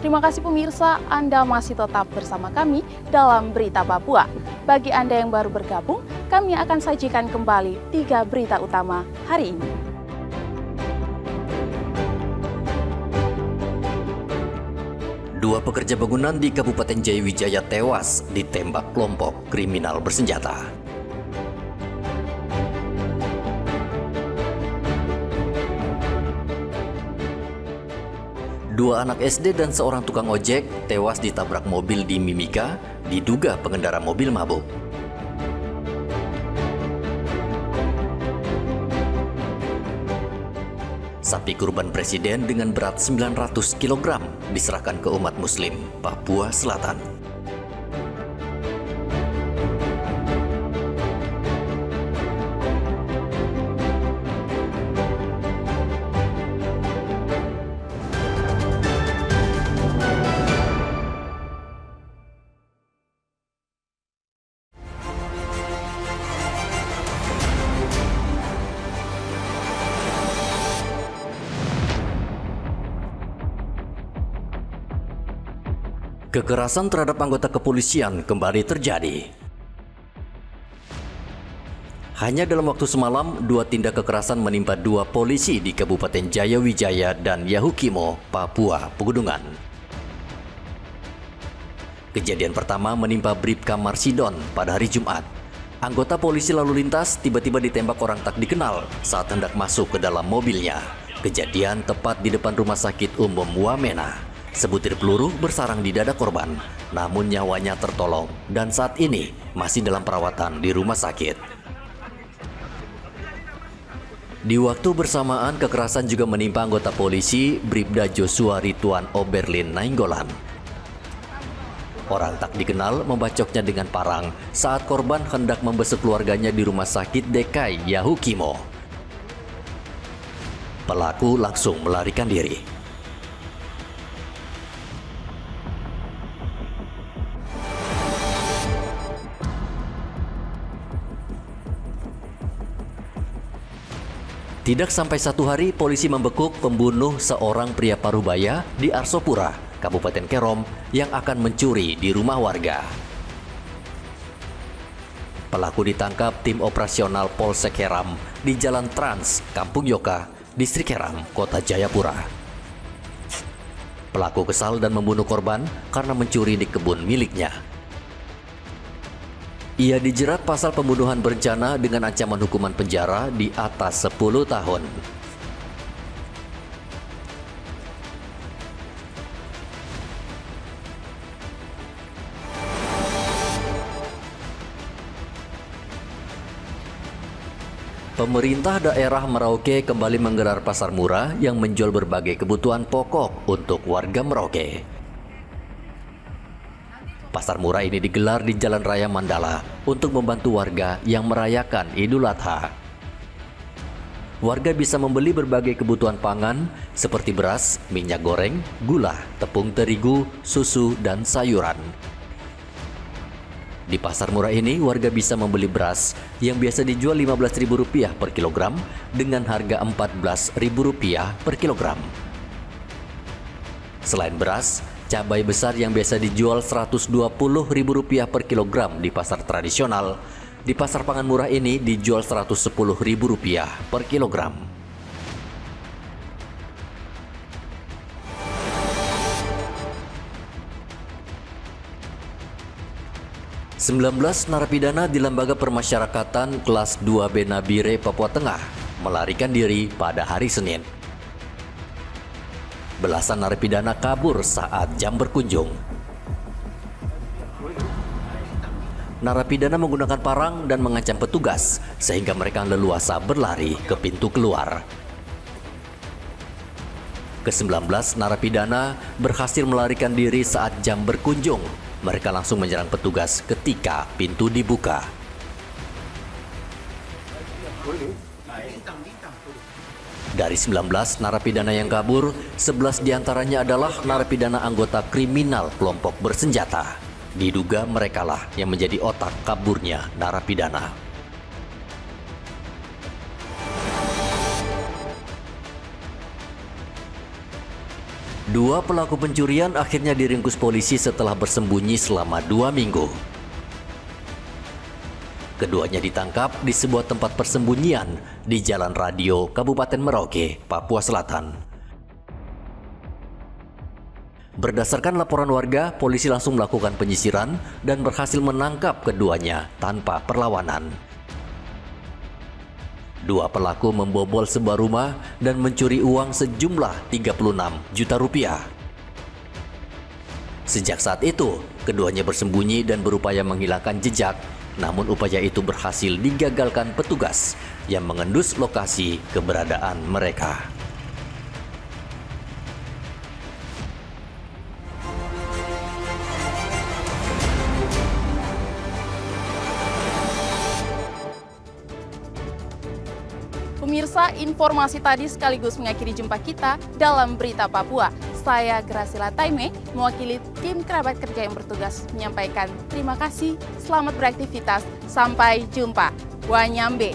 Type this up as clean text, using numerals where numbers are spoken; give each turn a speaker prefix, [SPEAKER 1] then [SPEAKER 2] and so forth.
[SPEAKER 1] Terima kasih pemirsa, Anda masih tetap bersama kami dalam Berita Papua. Bagi Anda yang baru bergabung, kami akan sajikan kembali 3 berita utama hari ini.
[SPEAKER 2] Dua pekerja bangunan di Kabupaten Jayawijaya tewas ditembak kelompok kriminal bersenjata. Dua anak SD dan seorang tukang ojek tewas ditabrak mobil di Mimika, diduga pengendara mobil mabuk. Sapi kurban presiden dengan berat 900 kg diserahkan ke umat muslim Papua Selatan. Kekerasan terhadap anggota kepolisian kembali terjadi. Hanya dalam waktu semalam, 2 tindak kekerasan menimpa 2 polisi di Kabupaten Jayawijaya dan Yahukimo, Papua Pegunungan. Kejadian pertama menimpa Bribka Marsidon pada hari Jumat. Anggota polisi lalu lintas tiba-tiba ditembak orang tak dikenal saat hendak masuk ke dalam mobilnya. Kejadian tepat di depan Rumah Sakit Umum Wamena. Sebutir peluru bersarang di dada korban, namun nyawanya tertolong dan saat ini masih dalam perawatan di rumah sakit. Di waktu bersamaan, kekerasan juga menimpa anggota polisi Bribda Joshua Rituan Oberlin Nainggolan. Orang tak dikenal membacoknya dengan parang saat korban hendak membesuk keluarganya di rumah sakit DKI Yahukimo. Pelaku langsung melarikan diri. Tidak sampai 1 hari, polisi membekuk pembunuh seorang pria Parubaya di Arsopura, Kabupaten Kerom, yang akan mencuri di rumah warga. Pelaku ditangkap tim operasional Polsek Keram di Jalan Trans, Kampung Yoka, Distrik Keram, Kota Jayapura. Pelaku kesal dan membunuh korban karena mencuri di kebun miliknya. Ia dijerat pasal pembunuhan berencana dengan ancaman hukuman penjara di atas 10 tahun. Pemerintah daerah Merauke kembali menggelar pasar murah yang menjual berbagai kebutuhan pokok untuk warga Merauke. Pasar murah ini digelar di Jalan Raya Mandala untuk membantu warga yang merayakan Idul Adha. Warga bisa membeli berbagai kebutuhan pangan seperti beras, minyak goreng, gula, tepung terigu, susu, dan sayuran. Di pasar murah ini, warga bisa membeli beras yang biasa dijual Rp15.000 per kilogram dengan harga Rp14.000 per kilogram. Selain beras, cabai besar yang biasa dijual Rp120.000 per kilogram di pasar tradisional, di pasar pangan murah ini dijual Rp110.000 per kilogram. "19 narapidana di Lembaga Permasyarakatan kelas 2B Nabire, Papua Tengah melarikan diri pada hari Senin. Belasan narapidana kabur saat jam berkunjung. Narapidana menggunakan parang dan mengancam petugas sehingga mereka leluasa berlari ke pintu keluar. Ke-19 narapidana berhasil melarikan diri saat jam berkunjung. Mereka langsung menyerang petugas ketika pintu dibuka. Dari 19 narapidana yang kabur, 11 diantaranya adalah narapidana anggota kriminal kelompok bersenjata. Diduga merekalah yang menjadi otak kaburnya narapidana. Dua pelaku pencurian akhirnya diringkus polisi setelah bersembunyi selama 2 minggu. Keduanya ditangkap di sebuah tempat persembunyian di Jalan Radio, Kabupaten Merauke, Papua Selatan. Berdasarkan laporan warga, polisi langsung melakukan penyisiran dan berhasil menangkap keduanya tanpa perlawanan. Dua pelaku membobol sebuah rumah dan mencuri uang sejumlah 36 juta rupiah. Sejak saat itu, keduanya bersembunyi dan berupaya menghilangkan jejak, namun upaya itu berhasil digagalkan petugas yang mengendus lokasi keberadaan mereka.
[SPEAKER 1] Pemirsa, informasi tadi sekaligus mengakhiri jumpa kita dalam Berita Papua. Saya Gracila Taime, mewakili tim kerabat kerja yang bertugas menyampaikan terima kasih, selamat beraktivitas, sampai jumpa. Wanyambe.